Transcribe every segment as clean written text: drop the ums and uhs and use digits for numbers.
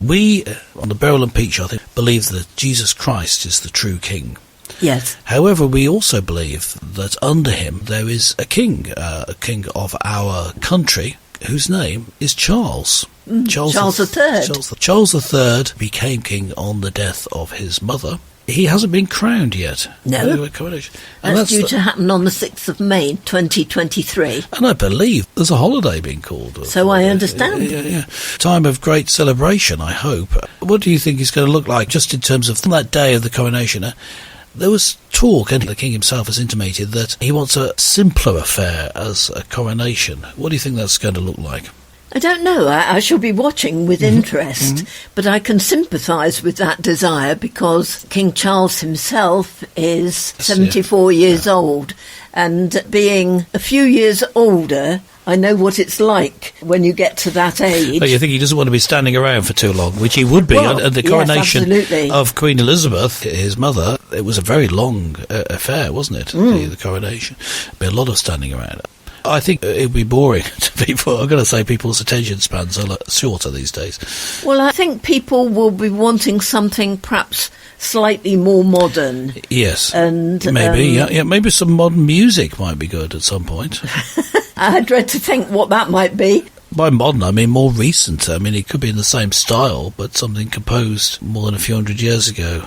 We, on the Beryl and Peach, I think, believe that Jesus Christ is the true king. Yes. However, we also believe that under him there is a king of our country, whose name is Charles. Charles III. Charles III became king on the death of his mother. He hasn't been crowned yet. No. And that's due to happen on the 6th of May, 2023. And I believe there's a holiday being called. So I understand. Yeah. Time of great celebration, I hope. What do you think it's going to look like, just in terms of that day of the coronation? There was talk, and the king himself has intimated, that he wants a simpler affair as a coronation. What do you think that's going to look like? I don't know. I shall be watching with interest, but I can sympathise with that desire because King Charles himself is 74 years old, and being a few years older, I know what it's like when you get to that age. Well, you think he doesn't want to be standing around for too long, which he would be. At the coronation of Queen Elizabeth, his mother, it was a very long affair, wasn't it? The coronation. There'd be a lot of standing around. I think it would be boring to people. I'm going to say people's attention spans are shorter these days. Well, I think people will be wanting something perhaps slightly more modern. Yes. And maybe, maybe some modern music might be good at some point. I dread to think what that might be. By modern, I mean more recent. I mean, it could be in the same style, but something composed more than a few hundred years ago.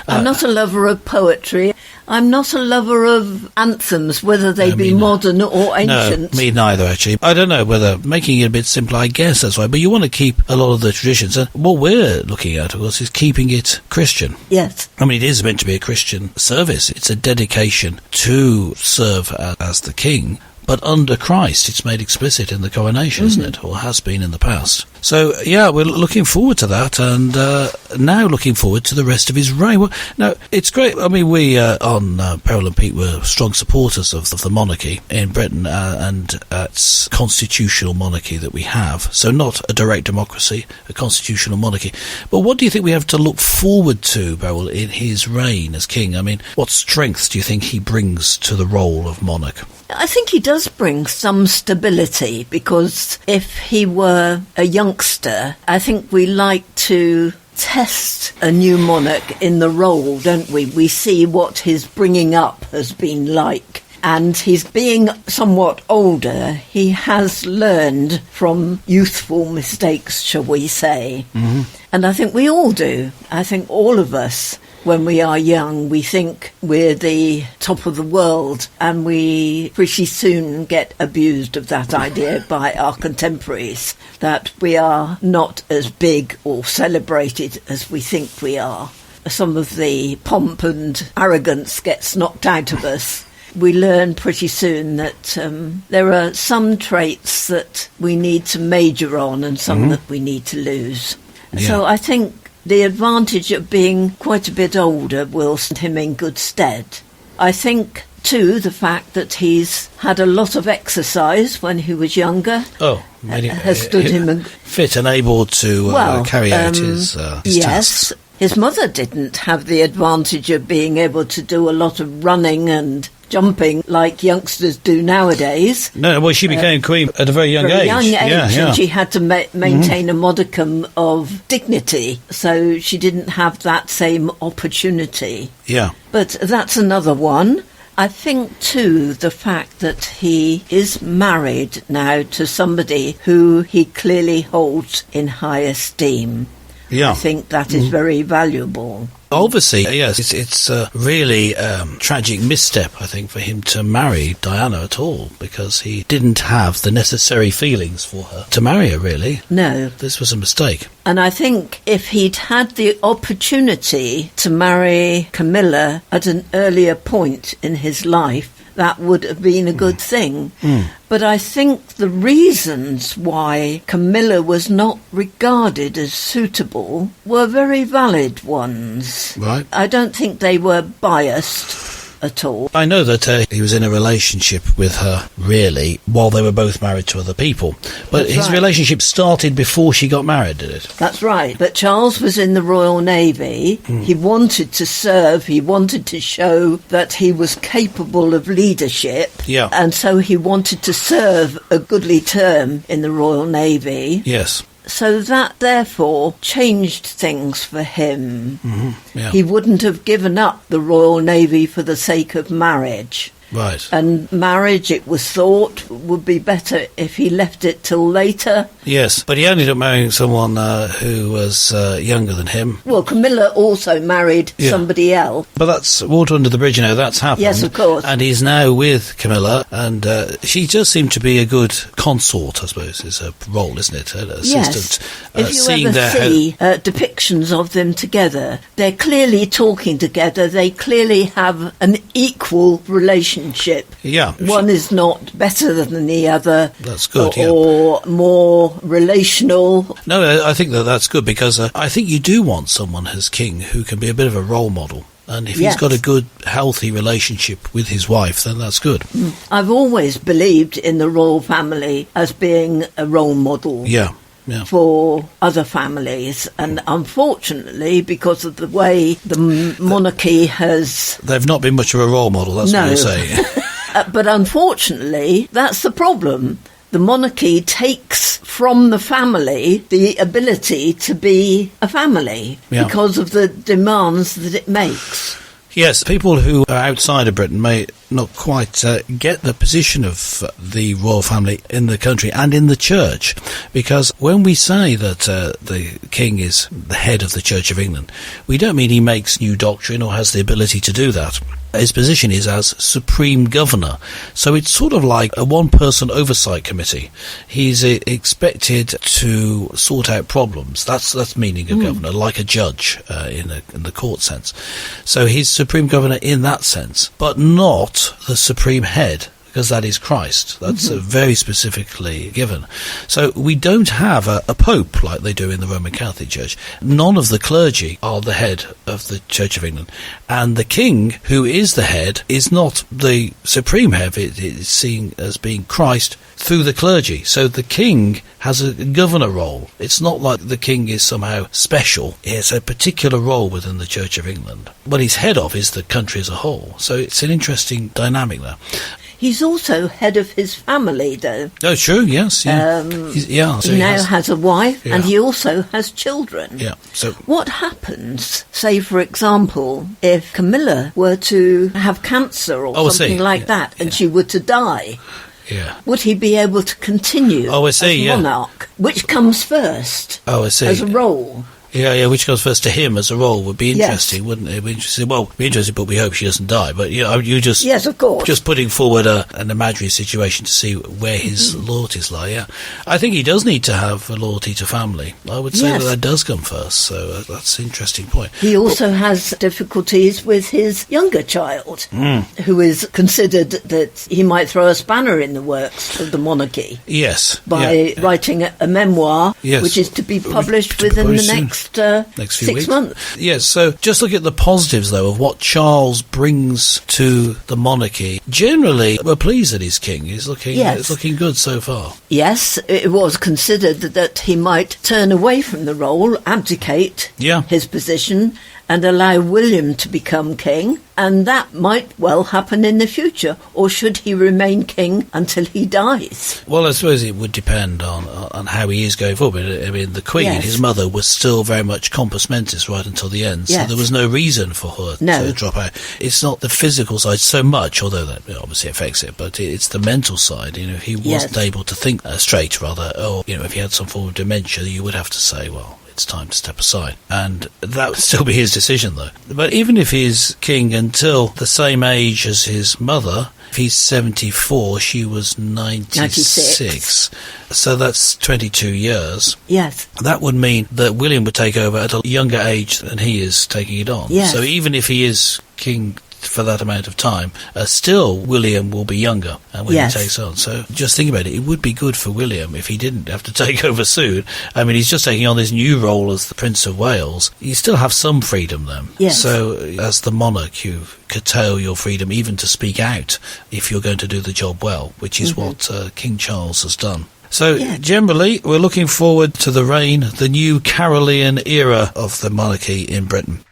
I'm not a lover of poetry. I'm not a lover of anthems, whether they be modern or ancient. No, me neither, actually. I don't know whether making it a bit simpler, I guess that's right, but you want to keep a lot of the traditions. And what we're looking at, of course, is keeping it Christian. Yes. I mean, it is meant to be a Christian service. It's a dedication to serve as the king. But under Christ, it's made explicit in the coronation, isn't it? Or has been in the past. So, yeah, we're looking forward to that, and now looking forward to the rest of his reign. Well, now, it's great. I mean, we on Beryl and Pete were strong supporters of the monarchy in Britain, and it's constitutional monarchy that we have. So not a direct democracy, a constitutional monarchy. But what do you think we have to look forward to, Beryl, in his reign as king? I mean, what strengths do you think he brings to the role of monarch? I think he does bring some stability, because if he were a youngster, I think we like to test a new monarch in the role, don't we? We see what his bringing up has been like. And he's being somewhat older, he has learned from youthful mistakes, shall we say. And I think we all do. I think all of us, when we are young, we think we're the top of the world, and we pretty soon get abused of that idea by our contemporaries, that we are not as big or celebrated as we think we are. Some of the pomp and arrogance gets knocked out of us. We learn pretty soon that there are some traits that we need to major on and some that we need to lose. Yeah. So I think the advantage of being quite a bit older will stand him in good stead. I think, too, the fact that he's had a lot of exercise when he was younger has stood him fit and able to carry out his tasks. His mother didn't have the advantage of being able to do a lot of running and jumping like youngsters do nowadays. No, well, she became queen at a very young age. And she had to maintain a modicum of dignity, so she didn't have that same opportunity. Yeah. But that's another one. I think, too, the fact that he is married now to somebody who he clearly holds in high esteem. Yeah. I think that is very valuable. Obviously, yes, it's a really tragic misstep, I think, for him to marry Diana at all, because he didn't have the necessary feelings for her to marry her, really. No. This was a mistake. And I think if he'd had the opportunity to marry Camilla at an earlier point in his life, that would have been a good thing. But I think the reasons why Camilla was not regarded as suitable were very valid ones. Right. I don't think they were biased at all. I know that he was in a relationship with her, really, while they were both married to other people. But his relationship started before she got married, did it? That's right. But Charles was in the Royal Navy. He wanted to serve. He wanted to show that he was capable of leadership. Yeah. And so he wanted to serve a goodly term in the Royal Navy. Yes. So that, therefore, changed things for him. Mm-hmm. Yeah. He wouldn't have given up the Royal Navy for the sake of marriage. Right. And marriage, it was thought, would be better if he left it till later. Yes, but he ended up marrying someone who was younger than him. Well, Camilla also married somebody else. But that's water under the bridge, that's happened. Yes, of course. And he's now with Camilla, and she does seem to be a good consort, I suppose, is her role, isn't it? An assistant. Yes. If you ever see depictions of them together, they're clearly talking together. They clearly have an equal relationship. Yeah. One is not better than the other. That's good, or more relational. No, I think that's good, because I think you do want someone as king who can be a bit of a role model. And if he's got a good, healthy relationship with his wife, then that's good. I've always believed in the royal family as being a role model. Yeah. For other families, and unfortunately, because of the way the monarchy has... They've not been much of a role model, that's what you're saying. But unfortunately, that's the problem. The monarchy takes from the family the ability to be a family because of the demands that it makes. Yes, people who are outside of Britain may not quite get the position of the royal family in the country and in the church, because when we say that the king is the head of the Church of England, we don't mean he makes new doctrine or has the ability to do that. His position is as Supreme Governor. So it's sort of like a one-person oversight committee. He's expected to sort out problems. That's meaning a governor, like a judge in the court sense. So he's Supreme Governor in that sense, but not the Supreme Head, because that is Christ. That's very specifically given. So we don't have a pope like they do in the Roman Catholic Church. None of the clergy are the head of the Church of England. And the king, who is the head, is not the supreme head. It is seen as being Christ through the clergy. So the king has a governor role. It's not like the king is somehow special. It's a particular role within the Church of England. What he's head of is the country as a whole. So it's an interesting dynamic there. He's also head of his family, though. Oh, true, yes. Yeah. So he now has a wife, and he also has children. Yeah. So what happens, say, for example, if Camilla were to have cancer or something like that, and she were to die? Yeah. Would he be able to continue as monarch? Which comes first? Oh, I see. As a role? Yeah, which goes first to him as a role would be interesting, wouldn't it? Be interesting. Well, be interesting, but we hope she doesn't die. But you just yes, of course, just putting forward an imaginary situation to see where his loyalties lie. Yeah, I think he does need to have a loyalty to family. I would say that does come first. So that's an interesting point. He also has difficulties with his younger child, who is considered that he might throw a spanner in the works of the monarchy. Yes, by writing a memoir, which is to be published within the next few 6 months. Yes, so just look at the positives, though, of what Charles brings to the monarchy. Generally, we're pleased that he's king. He's looking good so far. Yes, it was considered that he might turn away from the role, abdicate his position, and allow William to become king, and that might well happen in the future. Or should he remain king until he dies? Well, I suppose it would depend on how he is going forward. I mean, the Queen, his mother, was still very much compos mentis right until the end, so there was no reason for her to drop out. It's not the physical side so much, although that obviously affects it, but it's the mental side. If he wasn't able to think straight, rather, or if he had some form of dementia, you would have to say, well, it's time to step aside. And that would still be his decision, though. But even if he's king until the same age as his mother, if he's 74, she was 96. So that's 22 years. Yes. That would mean that William would take over at a younger age than he is taking it on. Yes. So even if he is king for that amount of time, still William will be younger when he takes on. So just think about it. It would be good for William if he didn't have to take over soon. I mean, he's just taking on this new role as the Prince of Wales. You still have some freedom then. Yes. So as the monarch, you curtail your freedom even to speak out if you're going to do the job well, which is what King Charles has done. So generally, we're looking forward to the reign, the new Carolean era of the monarchy in Britain.